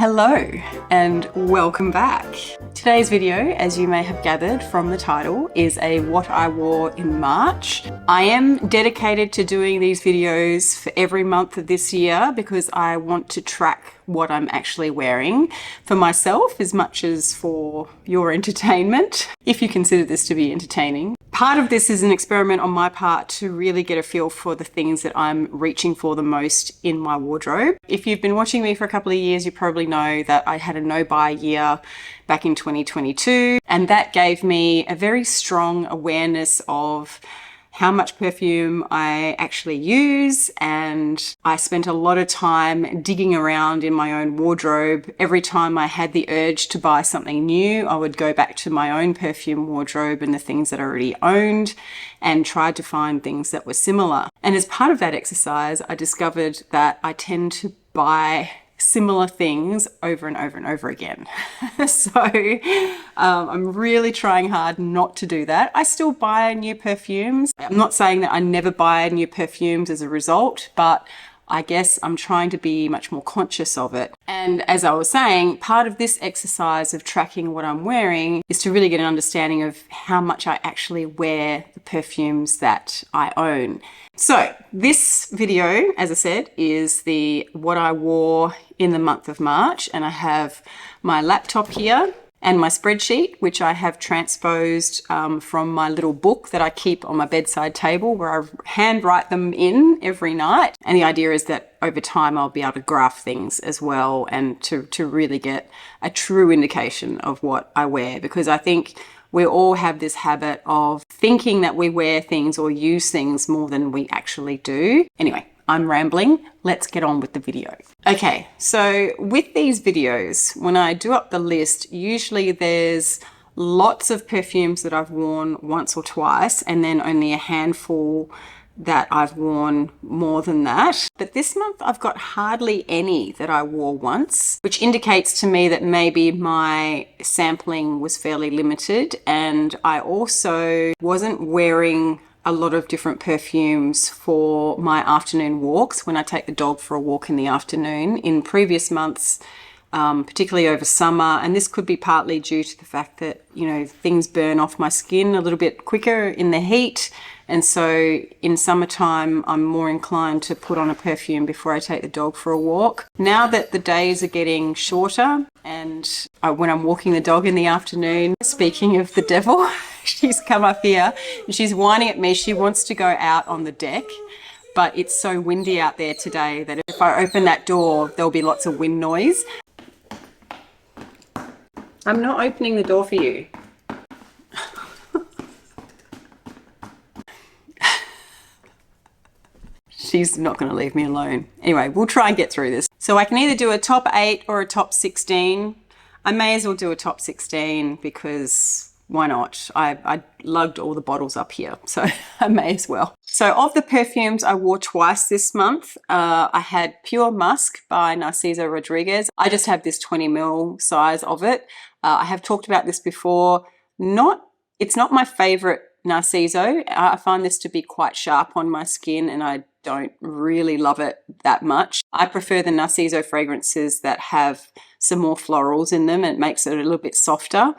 Hello and welcome back. Today's video, as you may have gathered from the title, is a what I wore in March. I am dedicated to doing these videos for every month of this year because I want to track what I'm actually wearing for myself as much as for your entertainment, if you consider this to be entertaining. Part of this is an experiment on my part to really get a feel for the things that I'm reaching for the most in my wardrobe. If you've been watching me for a couple of years, you probably know that I had a no-buy year back in 2022, and that gave me a very strong awareness of how much perfume I actually use, and I spent a lot of time digging around in my own wardrobe. Every time I had the urge to buy something new, I would go back to my own perfume wardrobe and the things that I already owned and tried to find things that were similar. And as part of that exercise, I discovered that I tend to buy similar things over and over and over again. So I'm really trying hard not to do that. I still buy new perfumes. I'm not saying that I never buy new perfumes as a result, but I guess I'm trying to be much more conscious of it. And as I was saying, part of this exercise of tracking what I'm wearing is to really get an understanding of how much I actually wear the perfumes that I own. So this video, as I said, is the what I wore in the month of March, and I have my laptop here and my spreadsheet, which I have transposed from my little book that I keep on my bedside table, where I handwrite them in every night. And the idea is that over time I'll be able to graph things as well, and to really get a true indication of what I wear, because I think we all have this habit of thinking that we wear things or use things more than we actually do. Anyway, I'm rambling. Let's get on with the video. Okay, so with these videos, when I do up the list, usually there's lots of perfumes that I've worn once or twice, and then only a handful that I've worn more than that. But this month I've got hardly any that I wore once, which indicates to me that maybe my sampling was fairly limited, and I also wasn't wearing a lot of different perfumes for my afternoon walks when I take the dog for a walk in the afternoon in previous months, particularly over summer. And this could be partly due to the fact that, you know, things burn off my skin a little bit quicker in the heat. And so in summertime, I'm more inclined to put on a perfume before I take the dog for a walk. Now that the days are getting shorter, and when I'm walking the dog in the afternoon, speaking of the devil, she's come up here and she's whining at me. She wants to go out on the deck, but it's so windy out there today that if I open that door, there'll be lots of wind noise. I'm not opening the door for you. She's not going to leave me alone. Anyway, we'll try and get through this. So I can either do a top 8 or a top 16. I may as well do a top 16 because why not? I lugged all the bottles up here, so I may as well. So of the perfumes I wore twice this month, I had Pure Musk by Narciso Rodriguez. I just have this 20 ml size of it. I have talked about this before. It's not my favorite Narciso. I find this to be quite sharp on my skin, and I don't really love it that much. I prefer the Narciso fragrances that have some more florals in them, and it makes it a little bit softer.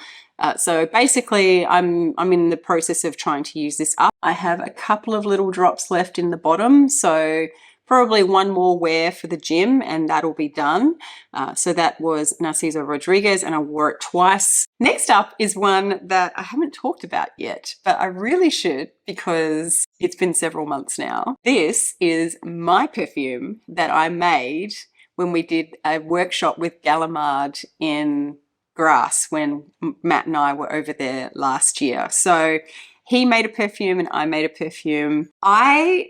So basically I'm in the process of trying to use this up. I have a couple of little drops left in the bottom, so probably one more wear for the gym and that'll be done. So that was Narciso Rodriguez, and I wore it twice. Next up is one that I haven't talked about yet, but I really should because it's been several months now. This is my perfume that I made when we did a workshop with Guerlain in Grasse when Matt and I were over there last year. So he made a perfume and I made a perfume. I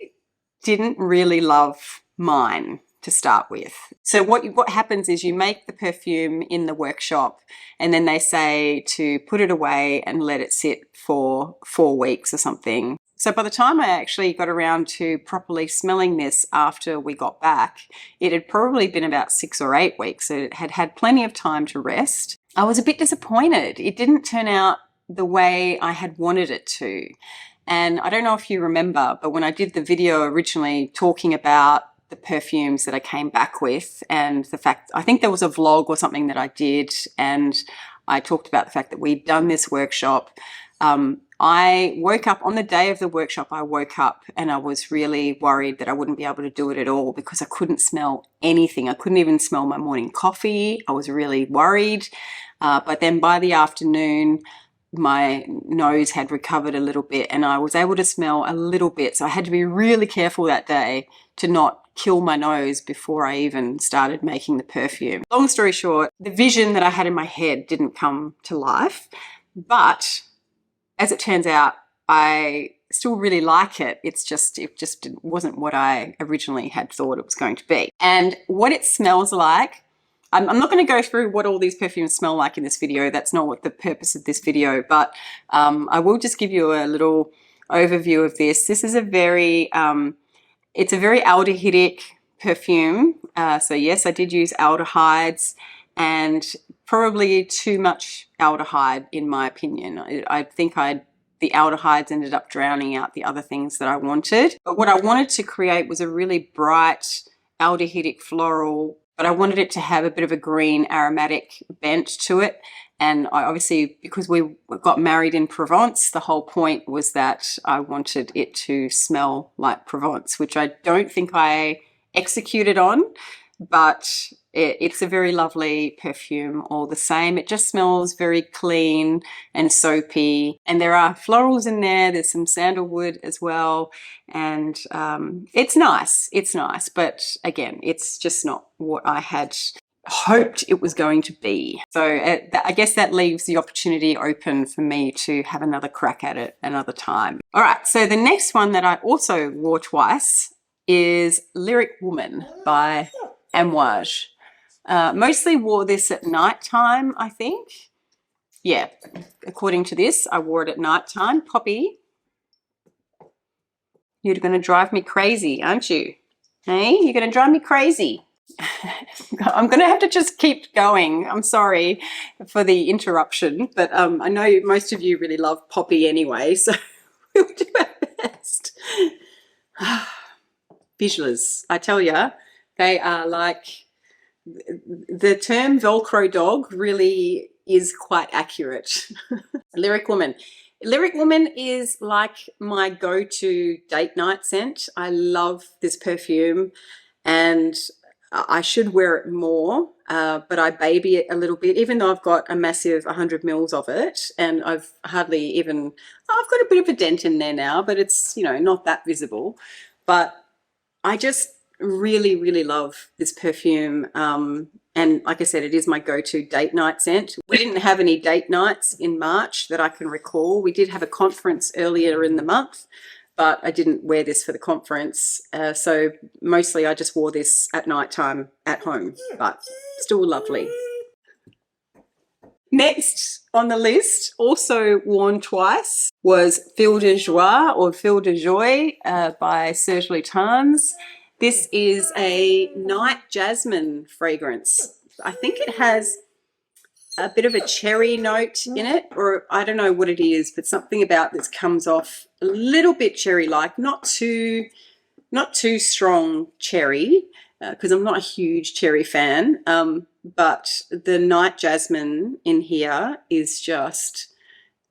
didn't really love mine to start with. So what happens is you make the perfume in the workshop, and then they say to put it away and let it sit for 4 weeks or something. So by the time I actually got around to properly smelling this after we got back, it had probably been about 6 or 8 weeks. So it had had plenty of time to rest. I was a bit disappointed. It didn't turn out the way I had wanted it to. And I don't know if you remember, but when I did the video originally talking about the perfumes that I came back with, and the fact, I think there was a vlog or something that I did, and I talked about the fact that we'd done this workshop. I woke up on the day of the workshop, I woke up and I was really worried that I wouldn't be able to do it at all because I couldn't smell anything. I couldn't even smell my morning coffee. I was really worried. But then by the afternoon, my nose had recovered a little bit and I was able to smell a little bit. So I had to be really careful that day to not kill my nose before I even started making the perfume. Long story short, the vision that I had in my head didn't come to life, but as it turns out, I still really like it. It just wasn't what I originally had thought it was going to be. And what it smells like, I'm not going to go through what all these perfumes smell like in this video. That's not what the purpose of this video, but I will just give you a little overview of this. This is a very, it's a very aldehydic perfume. So yes, I did use aldehydes and probably too much aldehyde in my opinion. I think the aldehydes ended up drowning out the other things that I wanted. But what I wanted to create was a really bright aldehydic floral, but I wanted it to have a bit of a green aromatic bent to it. And I obviously, because we got married in Provence, the whole point was that I wanted it to smell like Provence, which I don't think I executed on, but it's a very lovely perfume all the same. It just smells very clean and soapy. And there are florals in there. There's some sandalwood as well. And it's nice. It's nice. But again, it's just not what I had hoped it was going to be. So I guess that leaves the opportunity open for me to have another crack at it another time. All right. So the next one that I also wore twice is Lyric Woman by Amouage. Mostly wore this at nighttime, I think. Yeah, according to this, I wore it at nighttime. Poppy, you're going to drive me crazy, aren't you? Hey, you're going to drive me crazy. I'm going to have to just keep going. I'm sorry for the interruption, but I know most of you really love Poppy anyway, so we'll do our best. Visuals, I tell you, they are like, the term Velcro dog really is quite accurate. Lyric Woman. Lyric Woman is like my go-to date night scent. I love this perfume and I should wear it more, but I baby it a little bit, even though I've got a massive 100 mils of it, and I've hardly even, I've got a bit of a dent in there now, but it's, you know, not that visible. But I just really, really love this perfume. And like I said, it is my go-to date night scent. We didn't have any date nights in March that I can recall. We did have a conference earlier in the month, but I didn't wear this for the conference. So mostly I just wore this at nighttime at home, but still lovely. Next on the list, also worn twice, was Fleurs de Joie or Fleurs de Joie by Serge Lutens. This is a night jasmine fragrance. I think it has a bit of a cherry note in it, or I don't know what it is, but something about this comes off a little bit cherry-like, not too strong cherry, because I'm not a huge cherry fan, but the night jasmine in here is just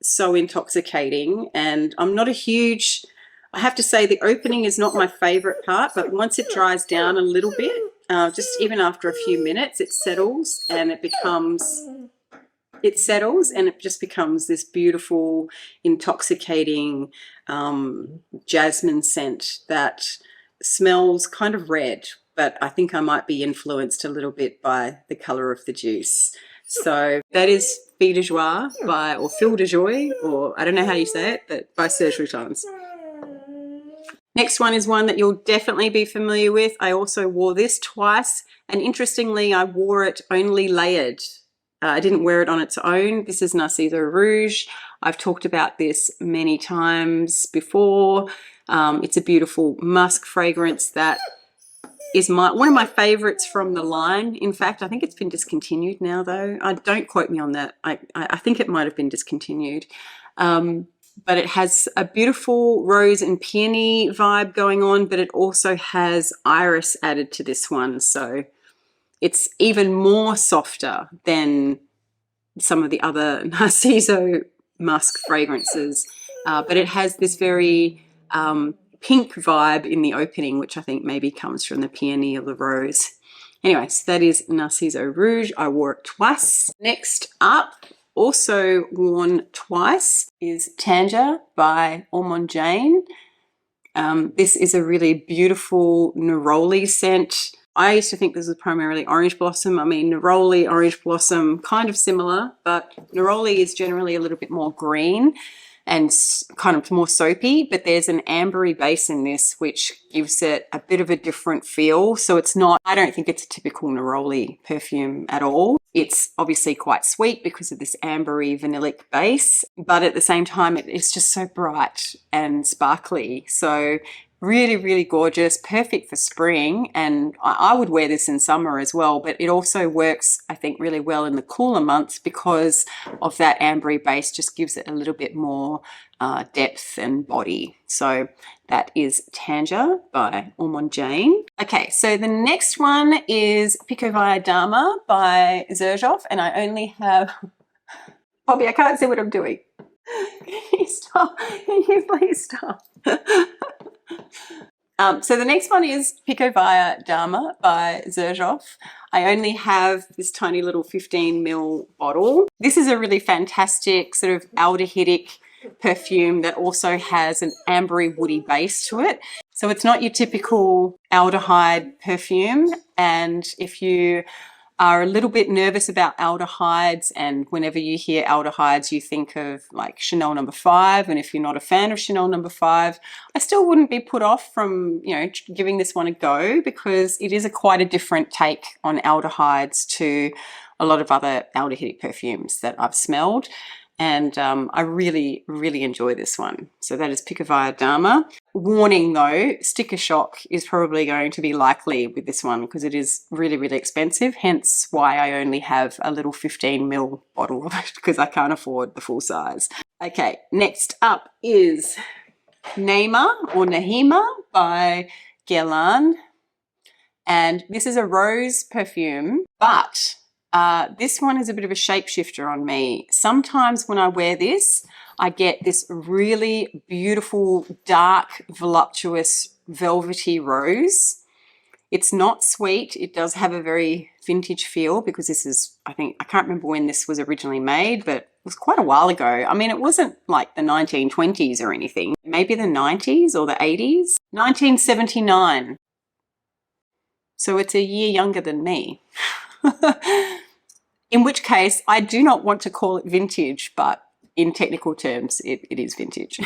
so intoxicating. And I'm not a huge, I have to say the opening is not my favorite part, but once it dries down a little bit, just even after a few minutes, it settles and it just becomes this beautiful, intoxicating jasmine scent that smells kind of red, but I think I might be influenced a little bit by the color of the juice. So that is Fleurs de Joie by, or Fleurs de Joie, or I don't know how you say it, but by Serge Lutens. Next one is one that you'll definitely be familiar with. I also wore this twice, and interestingly, I wore it only layered. I didn't wear it on its own. This is Narciso Rouge. I've talked about this many times before. It's a beautiful musk fragrance that is one of my favorites from the line. In fact, I think it's been discontinued now though. Don't quote me on that. I think it might have been discontinued. but it has a beautiful rose and peony vibe going on, but it also has iris added to this one. So it's even more softer than some of the other Narciso musk fragrances, but it has this very pink vibe in the opening, which I think maybe comes from the peony or the rose. Anyway, so that is Narciso Rouge. I wore it twice. Next up, also worn twice, is Tanger by Ormonde Jayne. This is a really beautiful neroli scent. I used to think this was primarily orange blossom. I mean, neroli, orange blossom, kind of similar, but neroli is generally a little bit more green and kind of more soapy, but there's an ambery base in this which gives it a bit of a different feel. So it's not, I don't think it's a typical neroli perfume at all. It's obviously quite sweet because of this ambery vanillic base, but at the same time, it's just so bright and sparkly. So really, really gorgeous, perfect for spring. And I would wear this in summer as well, but it also works, I think, really well in the cooler months because of that ambery base, just gives it a little bit more depth and body. So that is Tanger by Ormonde Jayne. Okay, so the next one is Pikovaya Dama by Xerjoff, and I only have, Bobby, I can't see what I'm doing. Can you stop? Can you please stop? So the next one is Pikovaya Dama by Xerjoff. I only have this tiny little 15 ml bottle. This is a really fantastic sort of aldehydic perfume that also has an ambery woody base to it. So it's not your typical aldehyde perfume. And if you are a little bit nervous about aldehydes, and whenever you hear aldehydes you think of like Chanel No. 5, and if you're not a fan of Chanel No. 5, I still wouldn't be put off from, you know, giving this one a go, because it is quite a different take on aldehydes to a lot of other aldehydic perfumes that I've smelled. And I really, really enjoy this one. So that is Pikovaya Dama. Warning though, sticker shock is probably going to be likely with this one because it is really, really expensive. Hence why I only have a little 15 ml bottle of it, because I can't afford the full size. Okay, next up is Nahema or Nahema by Guerlain. And this is a rose perfume, but this one is a bit of a shapeshifter on me. Sometimes when I wear this, I get this really beautiful, dark, voluptuous, velvety rose. It's not sweet. It does have a very vintage feel because this is, I can't remember when this was originally made, but it was quite a while ago. I mean, it wasn't like the 1920s or anything. Maybe the 90s or the 80s. 1979. So it's a year younger than me. In which case, I do not want to call it vintage, but in technical terms, it is vintage.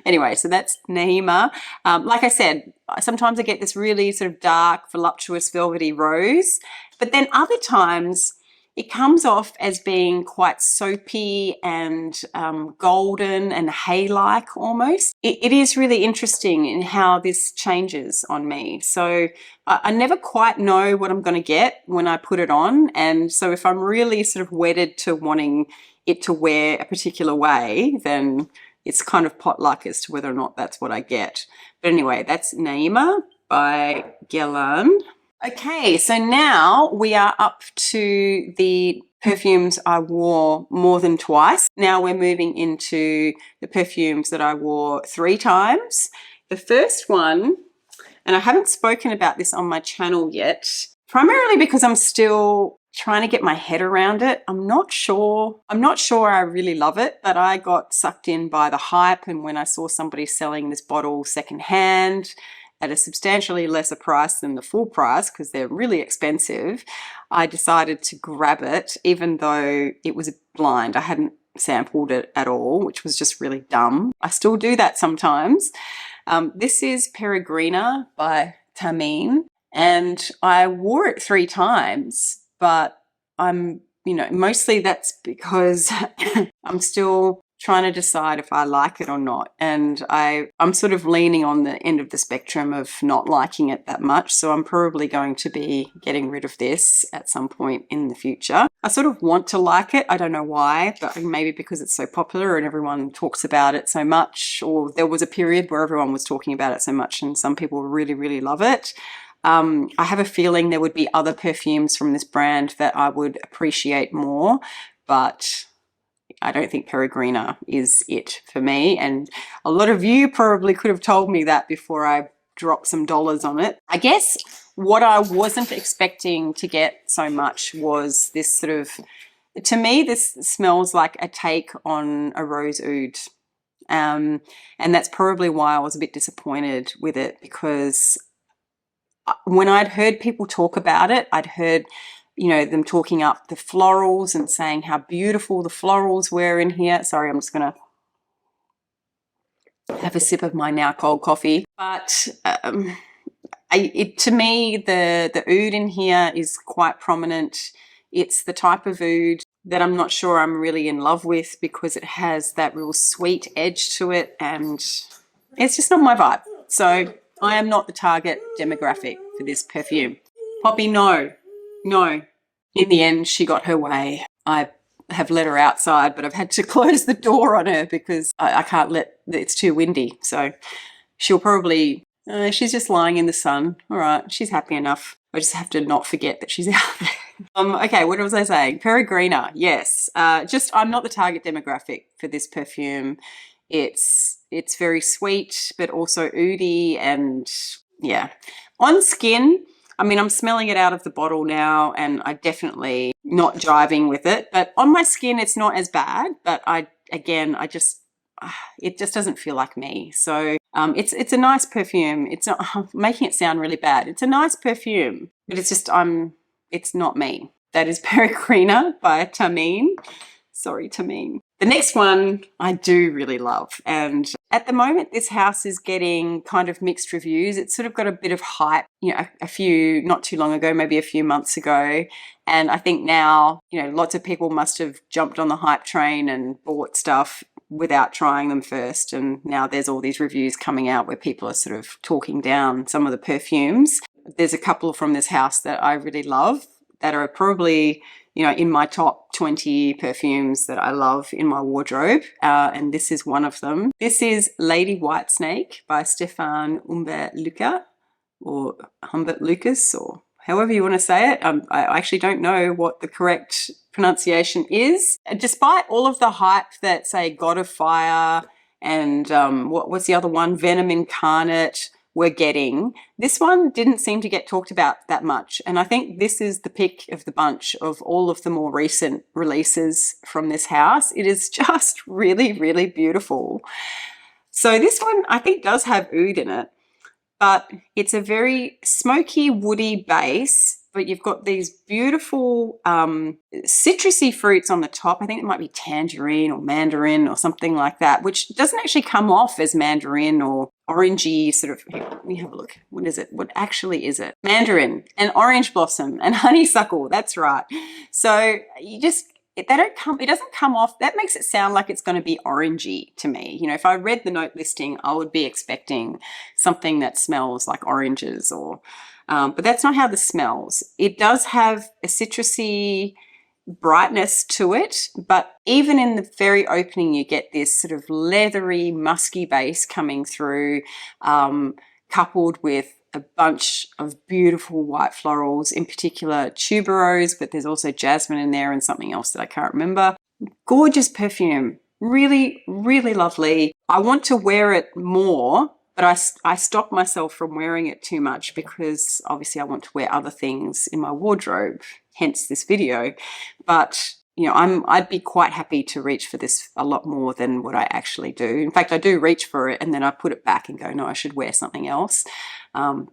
Anyway, so that's Nahema. Like I said, sometimes I get this really sort of dark, voluptuous, velvety rose, but then other times it comes off as being quite soapy and golden and hay-like almost. It is really interesting in how this changes on me. So I never quite know what I'm going to get when I put it on. And so if I'm really sort of wedded to wanting it to wear a particular way, then it's kind of potluck as to whether or not that's what I get. But anyway, that's Nahema by Guerlain. Okay, so now we are up to the perfumes I wore more than twice. Now we're moving into the perfumes that I wore 3 times. The first one, and I haven't spoken about this on my channel yet, primarily because I'm still trying to get my head around it. I'm not sure I really love it, but I got sucked in by the hype, and when I saw somebody selling this bottle secondhand at a substantially lesser price than the full price, because they're really expensive, I decided to grab it, even though it was blind. I hadn't sampled it at all, which was just really dumb. I still do that sometimes. This is Peregrina by Thameen, and I wore it 3 times, but mostly that's because I'm still trying to decide if I like it or not. And I'm sort of leaning on the end of the spectrum of not liking it that much. So I'm probably going to be getting rid of this at some point in the future. I sort of want to like it. I don't know why, but maybe because it's so popular and everyone talks about it so much, or there was a period where everyone was talking about it so much and some people really, really love it. I have a feeling there would be other perfumes from this brand that I would appreciate more, but I don't think Peregrina is it for me. And a lot of you probably could have told me that before I dropped some dollars on it. I guess what I wasn't expecting to get so much was this sort of, to me, this smells like a take on a rose oud. And that's probably why I was a bit disappointed with it, because when I'd heard people talk about it, I'd heard, you know, them talking up the florals and saying how beautiful the florals were in here. Sorry, I'm just going to have a sip of my now cold coffee. But to me, the oud in here is quite prominent. It's the type of oud that I'm not sure I'm really in love with, because it has that real sweet edge to it, and it's just not my vibe. So I am not the target demographic for this perfume. Poppy, no. In the end, she got her way. I have let her outside, but I've had to close the door on her because I can't it's too windy. So she'll probably, she's just lying in the sun. All right, she's happy enough. I just have to not forget that she's out there. Okay, what was I saying? Peregrina, yes. I'm not the target demographic for this perfume. It's very sweet, but also oudy, and yeah. On skin, I mean, I'm smelling it out of the bottle now, and I definitely not jiving with it. But on my skin, it's not as bad. But it just doesn't feel like me. So it's a nice perfume. It's not, I'm making it sound really bad. It's a nice perfume, but it's just it's not me. That is Peregrina by Thameen. Sorry, Thameen. The next one I do really love, and at the moment this house is getting kind of mixed reviews. It's sort of got a bit of hype, you know, not too long ago, maybe a few months ago, and I think now, you know, lots of people must have jumped on the hype train and bought stuff without trying them first, and now there's all these reviews coming out where people are sort of talking down some of the perfumes. There's a couple from this house that I really love that are probably, you know, in my top 20 perfumes that I love in my wardrobe, and this is one of them. This is Lady Whitesnake by Stephane Humbert Lucas, or Humbert Lucas, or however you want to say it. I actually don't know what the correct pronunciation is. Despite all of the hype that, say, God of Fire and what's the other one, Venom Incarnate, we're getting, this one didn't seem to get talked about that much. And I think this is the pick of the bunch of all of the more recent releases from this house. It is just really, really beautiful. So this one I think does have oud in it, but it's a very smoky, woody base, but you've got these beautiful citrusy fruits on the top. I think it might be tangerine or mandarin or something like that, which doesn't actually come off as mandarin or orangey sort of. Here, let me have a look. What is it? What actually is it? Mandarin and orange blossom and honeysuckle. That's right. So you just, it doesn't come off. That makes it sound like it's going to be orangey to me. You know, if I read the note listing, I would be expecting something that smells like oranges or, but that's not how this smells. It does have a citrusy brightness to it, but even in the very opening, you get this sort of leathery, musky base coming through, coupled with a bunch of beautiful white florals, in particular tuberose, but there's also jasmine in there and something else that I can't remember. Gorgeous perfume, really, really lovely. I want to wear it more, but I stop myself from wearing it too much because obviously I want to wear other things in my wardrobe, hence this video. But you know, I'd be quite happy to reach for this a lot more than what I actually do. In fact, I do reach for it and then I put it back and go, no, I should wear something else.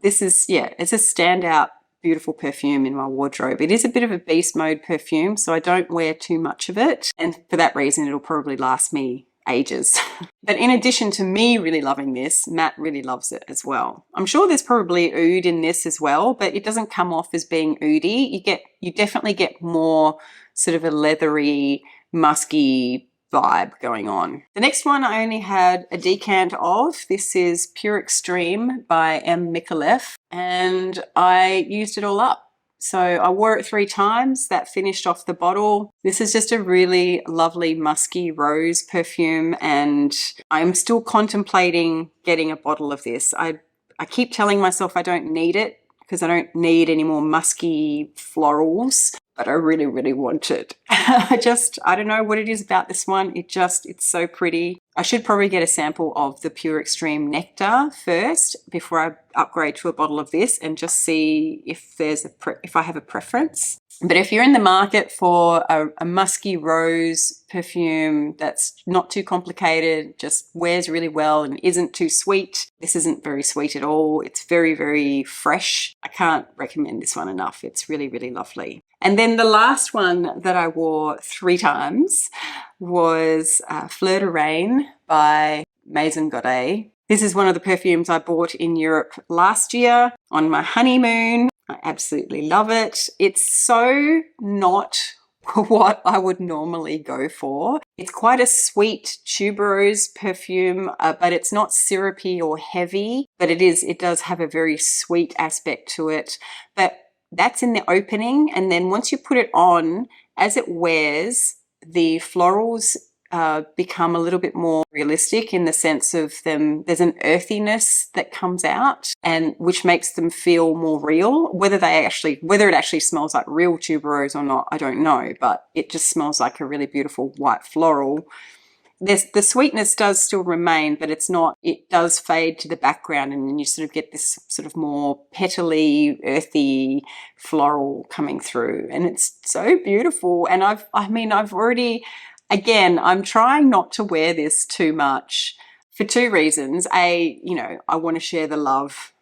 This is, yeah, it's a standout, beautiful perfume in my wardrobe. It is a bit of a beast mode perfume, so I don't wear too much of it. And for that reason, it'll probably last me ages. But in addition to me really loving this, Matt really loves it as well. I'm sure there's probably oud in this as well, but it doesn't come off as being oudy. You definitely get more sort of a leathery, musky vibe going on. The next one I only had a decant of. This is Pure Extreme by Micallef, and I used it all up. So I wore it 3 times. That finished off the bottle. This is just a really lovely musky rose perfume, and I'm still contemplating getting a bottle of this. I keep telling myself I don't need it because I don't need any more musky florals, but I really, really want it. I don't know what it is about this one. It's so pretty. I should probably get a sample of the Pure Extreme Nectar first before I upgrade to a bottle of this and just see if if I have a preference. But if you're in the market for a musky rose perfume that's not too complicated, just wears really well and isn't too sweet, this isn't very sweet at all. It's very, very fresh. I can't recommend this one enough. It's really, really lovely. And then the last one that I wore 3 times was Fleur de Reine by Maison Godet. This is one of the perfumes I bought in Europe last year on my honeymoon. I absolutely love it. It's so not what I would normally go for. It's quite a sweet tuberose perfume, but it's not syrupy or heavy, but it does have a very sweet aspect to it. But that's in the opening, and then once you put it on, as it wears, the florals become a little bit more realistic in the sense of there's an earthiness that comes out, and which makes them feel more real. Whether it actually smells like real tuberose or not, I don't know, but it just smells like a really beautiful white floral. The sweetness does still remain, but it does fade to the background, and then you sort of get this sort of more petally, earthy floral coming through, and it's so beautiful. And I've already, again, I'm trying not to wear this too much for 2 reasons. I want to share the love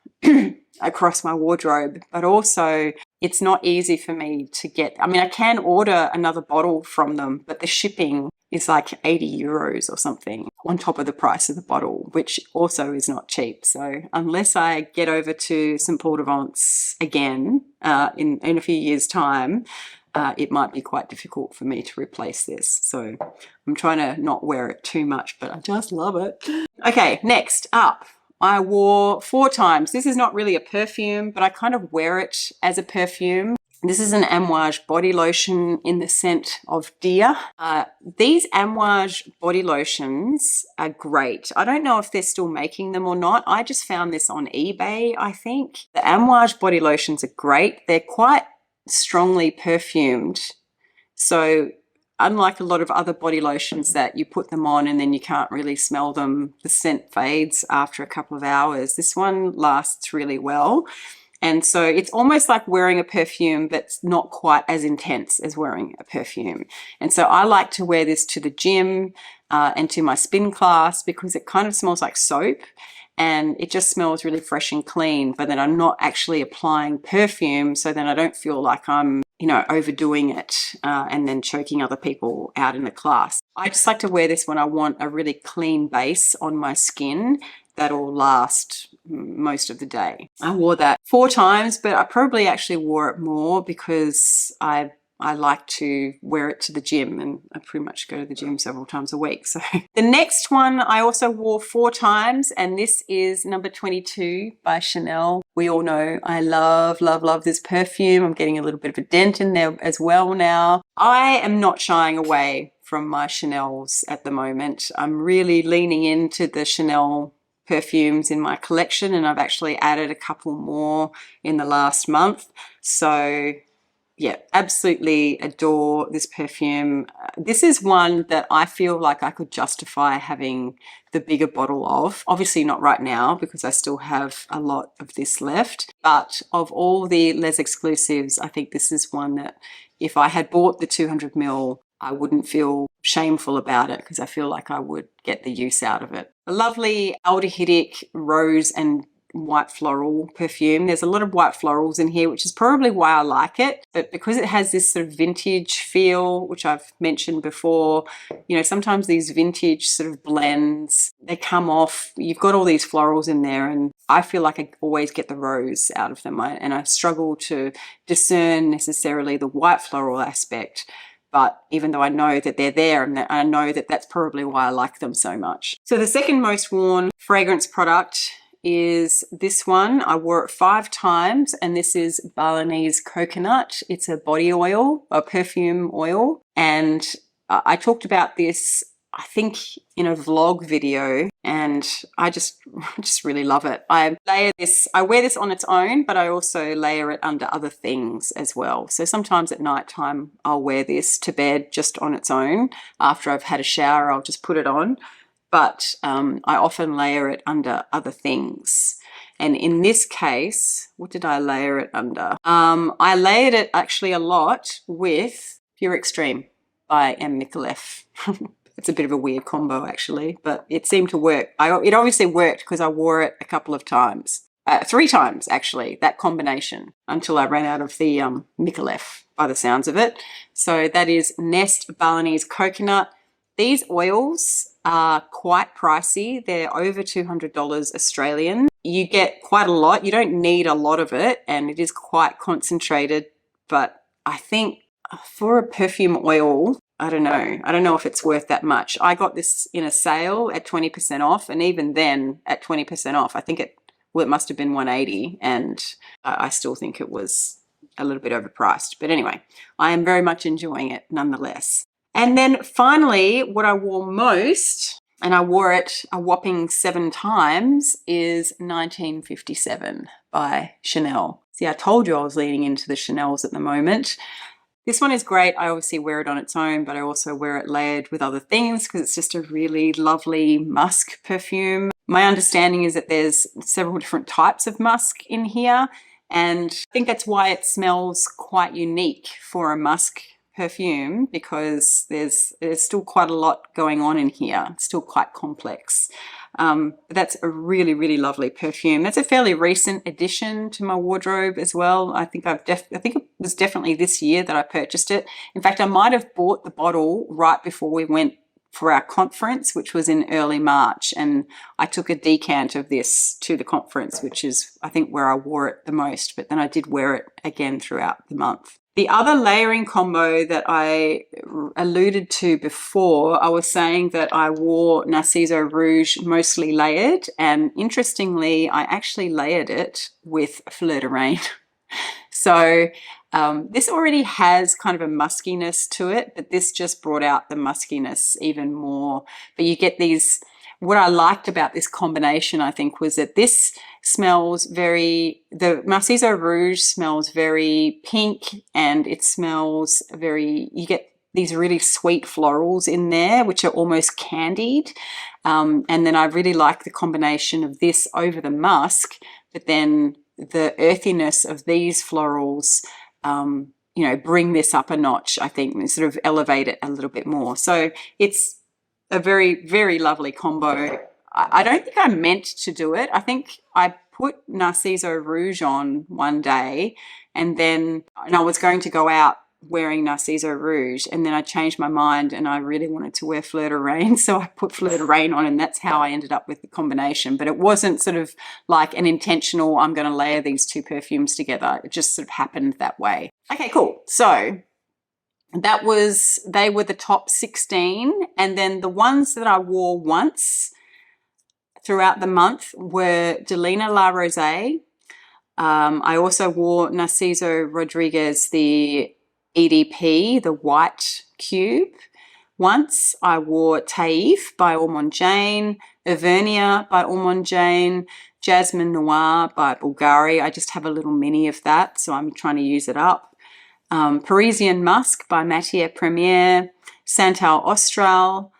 across my wardrobe, but also it's not easy for me to get. I can order another bottle from them, but the shipping is like 80 euros or something on top of the price of the bottle, which also is not cheap. So unless I get over to St. Paul de Vence again in a few years' time, it might be quite difficult for me to replace this. So I'm trying to not wear it too much, but I just love it. Okay, next up, I wore 4 times. This is not really a perfume, but I kind of wear it as a perfume. This is an Amouage body lotion in the scent of deer. These Amouage body lotions are great. I don't know if they're still making them or not. I just found this on eBay, I think. The Amouage body lotions are great. They're quite strongly perfumed. So unlike a lot of other body lotions that you put them on and then you can't really smell them, the scent fades after a couple of hours, this one lasts really well. And so it's almost like wearing a perfume that's not quite as intense as wearing a perfume. And so I like to wear this to the gym and to my spin class because it kind of smells like soap and it just smells really fresh and clean, but then I'm not actually applying perfume, so then I don't feel like I'm, overdoing it and then choking other people out in the class. I just like to wear this when I want a really clean base on my skin that'll last most of the day. I wore that 4 times, but I probably actually wore it more because I like to wear it to the gym, and I pretty much go to the gym several times a week. So the next one I also wore 4 times, and this is number 22 by Chanel. We all know I love, love, love this perfume. I'm getting a little bit of a dent in there as well now. I am not shying away from my Chanels at the moment. I'm really leaning into the Chanel perfumes in my collection, and I've actually added a couple more in the last month. So yeah, absolutely adore this perfume. This is one that I feel like I could justify having the bigger bottle of. Obviously not right now because I still have a lot of this left. But of all the Les Exclusives, I think this is one that if I had bought the 200 ml, I wouldn't feel shameful about it because I feel like I would get the use out of it. A lovely aldehydic rose and white floral perfume. There's a lot of white florals in here, which is probably why I like it. But because it has this sort of vintage feel, which I've mentioned before, sometimes these vintage sort of blends, they come off, you've got all these florals in there, and I feel like I always get the rose out of them. And I struggle to discern necessarily the white floral aspect. but even though I know that they're there, and I know that that's probably why I like them so much. So the second most worn fragrance product is this one. I wore it 5 times, and this is Balinese coconut. It's a body oil, a perfume oil, and I talked about this, I think, in a vlog video, and I just really love it. I wear this on its own, but I also layer it under other things as well. So sometimes at night time I'll wear this to bed just on its own. After I've had a shower, I'll just put it on, but I often layer it under other things. And in this case, what did I layer it under? I layered it actually a lot with Pure Extreme by Micallef. It's a bit of a weird combo actually, but it seemed to work. It obviously worked because I wore it a couple of times. 3 times actually, that combination, until I ran out of the Micallef by the sounds of it. So that is Nest Balinese Coconut. These oils are quite pricey. They're over $200 Australian. You get quite a lot. You don't need a lot of it, and it is quite concentrated, but I think for a perfume oil, I don't know if it's worth that much. I got this in a sale at 20% off, and even then at 20% off, I think it must have been $180, and I still think it was a little bit overpriced. But anyway, I am very much enjoying it nonetheless. And then finally, what I wore most, and I wore it a whopping 7 times, is 1957 by Chanel. See, I told you I was leaning into the Chanels at the moment. This one is great. I obviously wear it on its own, but I also wear it layered with other things because it's just a really lovely musk perfume. My understanding is that there's several different types of musk in here, and I think that's why it smells quite unique for a musk perfume, because there's still quite a lot going on in here. It's still quite complex. But that's a really, really lovely perfume. That's a fairly recent addition to my wardrobe as well. I think it was definitely this year that I purchased it. In fact, I might have bought the bottle right before we went for our conference, which was in early March, and I took a decant of this to the conference, which is, I think, where I wore it the most, but then I did wear it again throughout the month. The other layering combo that I alluded to before, I was saying that I wore Narciso Rouge mostly layered, and interestingly, I actually layered it with Fleur de Reine. So this already has kind of a muskiness to it, but this just brought out the muskiness even more. But you get these, what I liked about this combination, I think, was that this smells the Narciso Rouge smells very pink, and it smells you get these really sweet florals in there, which are almost candied. And then I really like the combination of this over the musk, but then the earthiness of these florals, bring this up a notch, I think, and sort of elevate it a little bit more. So it's a very, very lovely combo. I don't think I meant to do it. I think I put Narciso Rouge on one day, and I was going to go out wearing Narciso Rouge, and then I changed my mind and I really wanted to wear Fleur de Reine, so I put Fleur de Reine on, and that's how I ended up with the combination. But it wasn't sort of like an intentional, I'm going to layer these 2 perfumes together. It just sort of happened that way. Okay, cool. So they were the top 16, and then the ones that I wore once throughout the month were Delina La Rosée. I also wore Narciso Rodriguez, the EDP, the white cube, once. I wore Taif by Ormonde Jayne, Auvergne by Ormonde Jayne, Jasmine Noir by Bulgari. I just have a little mini of that, so I'm trying to use it up. Parisian Musk by Matière Première, Santal Austral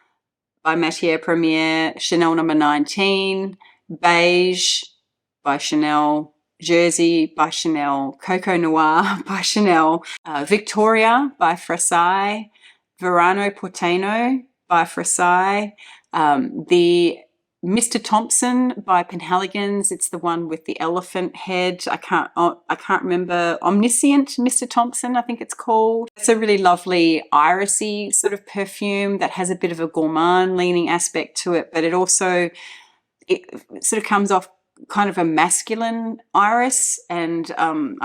by Matière Première, Chanel No. 19, Beige by Chanel, Jersey by Chanel, Coco Noir by Chanel, Victoria by Frasai, Verano Porteno by Frasai, the Mr. Thompson by Penhaligon's. It's the one with the elephant head. I can't remember. Omniscient Mr. Thompson, I think it's called. It's a really lovely irisy sort of perfume that has a bit of a gourmand leaning aspect to it, but it sort of comes off kind of a masculine iris, and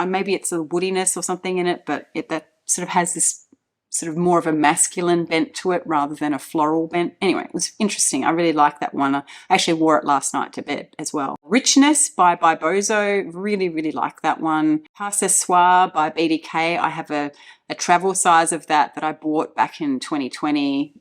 maybe it's a woodiness or something in it, but that sort of has this sort of more of a masculine bent to it rather than a floral bent. Anyway, it was interesting. I really like that one. I actually wore it last night to bed as well. Richness by Bozo, really, really like that one. Pas Ce Soir by BDK. I have a travel size of that I bought back in 2020.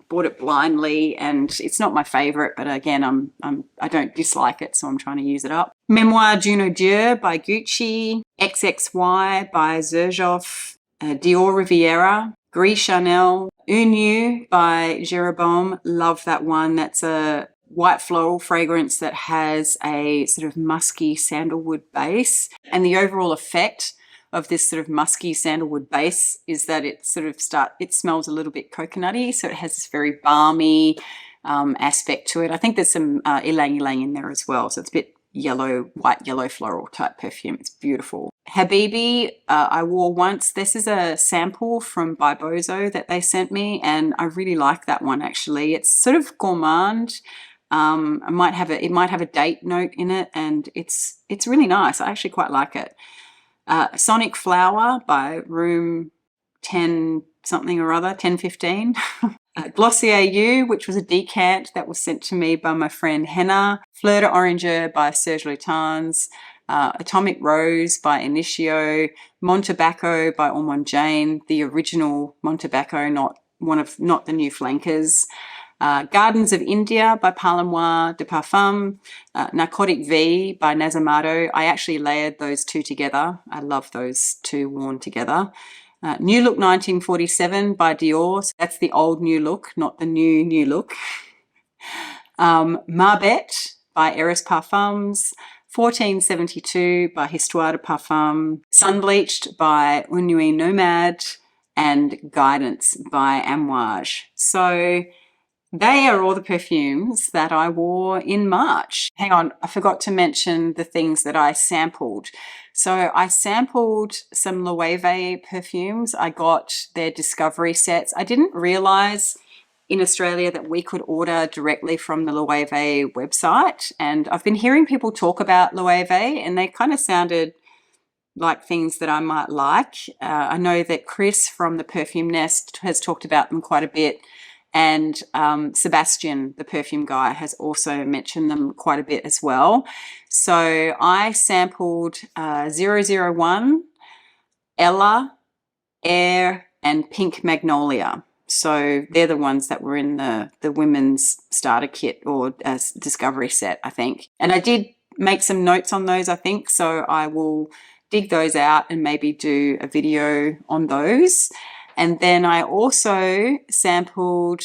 Bought it blindly, and it's not my favorite, but again, I don't dislike it, so I'm trying to use it up. Memoir d'Uno Dieu by Gucci. XXY by Xerjoff. Dior Riviera, Gris Chanel, Une by Jeroboam. Love that one. That's a white floral fragrance that has a sort of musky sandalwood base. And the overall effect of this sort of musky sandalwood base is that it smells a little bit coconutty. So it has this very balmy aspect to it. I think there's some ylang ylang in there as well. So it's a bit yellow, white yellow floral type perfume. It's beautiful. Habibi, I wore once. This is a sample from By Bozo that they sent me, and I really like that one actually. It's sort of gourmand. It might have a date note in it, and it's really nice. I actually quite like it. Sonic Flower by Room 10 something or other, 1015. Glossier You, which was a decant that was sent to me by my friend Henna. Fleur d'Oranger by Serge Lutens. Atomic Rose by Initio. Montebaco by Ormonde Jayne, the original Montebaco, not the new flankers. Gardens of India by Parlemois de Parfum. Narcotic V by Nazamato. I actually layered those two together. I love those two worn together. New Look 1947 by Dior. So that's the old New Look, not the new look. Marbet by Eris Parfums. 1472 by Histoire de Parfum. Sunbleached by Une Nuit Nomade. And Guidance by Amouage. So they are all the perfumes that I wore in March. Hang on, I forgot to mention the things that I sampled. So I sampled some Loewe perfumes. I got their discovery sets. I didn't realize in Australia that we could order directly from the Loewe website. And I've been hearing people talk about Loewe, and they kind of sounded like things that I might like. I know that Chris from the Perfume Nest has talked about them quite a bit. And Sebastian, the perfume guy, has also mentioned them quite a bit as well. So I sampled 001, Ella, Air, and Pink Magnolia. So they're the ones that were in the women's starter kit or discovery set, I think. And I did make some notes on those, I think. So I will dig those out and maybe do a video on those. And then I also sampled,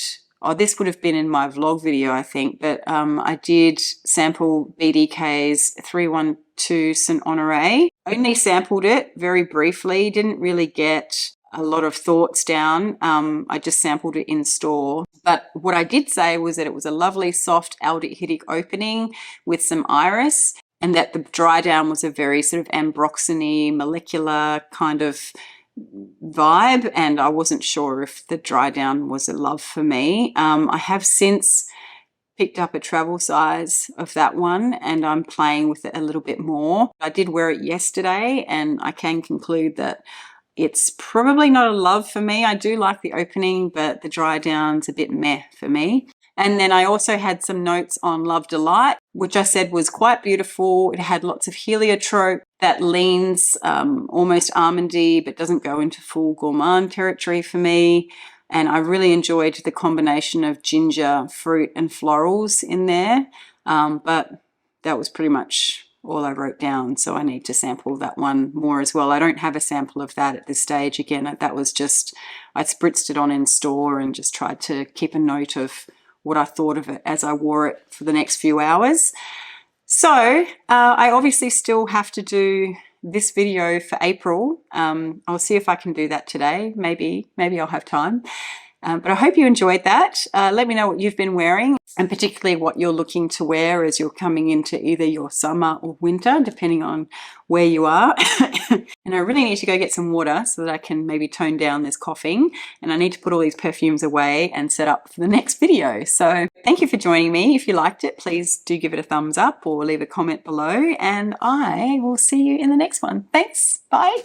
this would have been in my vlog video, I think, but I did sample BDK's 312 Saint Honoré. Only sampled it very briefly, didn't really get a lot of thoughts down. I just sampled it in store. But what I did say was that it was a lovely soft aldehydic opening with some iris, and that the dry down was a very sort of ambroxany, molecular kind of vibe, and I wasn't sure if the dry down was a love for me. I have since picked up a travel size of that one, and I'm playing with it a little bit more. I did wear it yesterday, and I can conclude that it's probably not a love for me. I do like the opening, but the dry down's a bit meh for me. And then I also had some notes on Love Delight, which I said was quite beautiful. It had lots of heliotrope that leans almost almondy, but doesn't go into full gourmand territory for me. And I really enjoyed the combination of ginger, fruit, and florals in there. But that was pretty much all I wrote down. So I need to sample that one more as well. I don't have a sample of that at this stage. Again, that was just, I spritzed it on in store and just tried to keep a note of what I thought of it as I wore it for the next few hours. So I obviously still have to do this video for April. I'll see if I can do that today. Maybe I'll have time. But I hope you enjoyed that. Let me know what you've been wearing, and particularly what you're looking to wear as you're coming into either your summer or winter, depending on where you are. And I really need to go get some water so that I can maybe tone down this coughing. And I need to put all these perfumes away and set up for the next video. So thank you for joining me. If you liked it, please do give it a thumbs up or leave a comment below. And I will see you in the next one. Thanks. Bye.